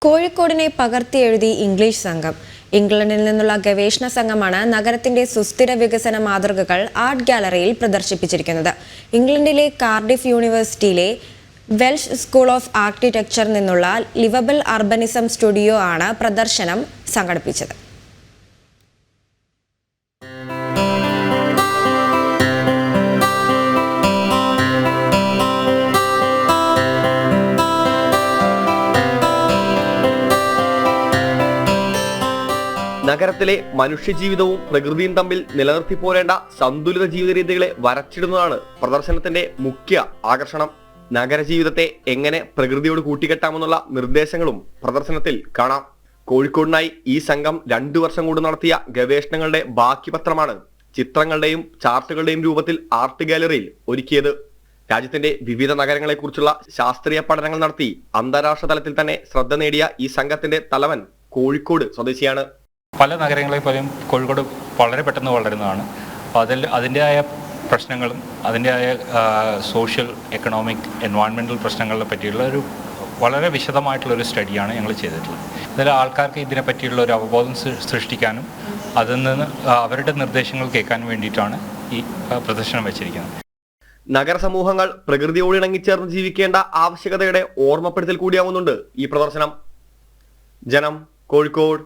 കോഴിക്കോടിനെ പകർത്തിയെഴുതി English സംഘം. ഇംഗ്ലണ്ടിൽ നിന്നുള്ള ഗവേഷണ സംഘമാണ് നഗരത്തിന്റെ സുസ്ഥിര വികസന മാതൃകകൾ ആർട്ട് ഗാലറിയിൽ പ്രദർശിപ്പിച്ചിരിക്കുന്നത്. ഇംഗ്ലണ്ടിലെ കാർഡിഫ് യൂണിവേഴ്സിറ്റിയിലെ വെൽഷ് സ്കൂൾ ഓഫ് ആർക്കിടെക്ചറിൽ നിന്നുള്ള ലിവബിൾ അർബനിസം സ്റ്റുഡിയോ ആണ് പ്രദർശനം സംഘടിപ്പിച്ചത്. നഗരത്തിലെ മനുഷ്യജീവിതവും പ്രകൃതിയും തമ്മിൽ നിലനിർത്തി പോരേണ്ട സന്തുലിത ജീവിത രീതികളെ വരച്ചിടുന്നതാണ് പ്രദർശനത്തിന്റെ മുഖ്യ ആകർഷണം. നഗരജീവിതത്തെ എങ്ങനെ പ്രകൃതിയോട് കൂട്ടിക്കെട്ടാമെന്നുള്ള നിർദ്ദേശങ്ങളും പ്രദർശനത്തിൽ കാണാം. കോഴിക്കോടിനായി ഈ സംഘം 2 വർഷം കൊണ്ട് നടത്തിയ ഗവേഷണങ്ങളുടെ ബാക്കി പത്രമാണ് ചിത്രങ്ങളുടെയും ചാർട്ടുകളുടെയും രൂപത്തിൽ ആർട്ട് ഗാലറിയിൽ ഒരുക്കിയത്. രാജ്യത്തിന്റെ വിവിധ നഗരങ്ങളെക്കുറിച്ചുള്ള ശാസ്ത്രീയ പഠനങ്ങൾ നടത്തി അന്താരാഷ്ട്ര തലത്തിൽ തന്നെ ശ്രദ്ധ നേടിയ ഈ സംഘത്തിന്റെ തലവൻ കോഴിക്കോട് സ്വദേശിയാണ്. പല നഗരങ്ങളെപ്പോലും കോഴിക്കോട് വളരെ പെട്ടെന്ന് വളരുന്നതാണ്. അതിൻ്റെതായ പ്രശ്നങ്ങളും അതിൻ്റെതായ സോഷ്യൽ, എക്കണോമിക്, എൻവയോൺമെൻറ്റൽ പ്രശ്നങ്ങളെ പറ്റിയുള്ള ഒരു വളരെ വിശദമായിട്ടുള്ളൊരു സ്റ്റഡിയാണ് ഞങ്ങൾ ചെയ്തിട്ടുള്ളത്. ഇതിൽ ആൾക്കാർക്ക് ഇതിനെപ്പറ്റിയുള്ള ഒരു അവബോധം സൃഷ്ടിക്കാനും അതിൽ നിന്ന് അവരുടെ നിർദ്ദേശങ്ങൾ കേൾക്കാൻ വേണ്ടിയിട്ടാണ് ഈ പ്രദർശനം വെച്ചിരിക്കുന്നത്. നഗരസമൂഹങ്ങൾ പ്രകൃതിയോട് ഇണങ്ങിച്ചേർന്ന് ജീവിക്കേണ്ട ആവശ്യകതയുടെ ഓർമ്മപ്പെടുത്തൽ കൂടിയാവുന്നുണ്ട് ഈ പ്രദർശനം. ജനം, കോഴിക്കോട്.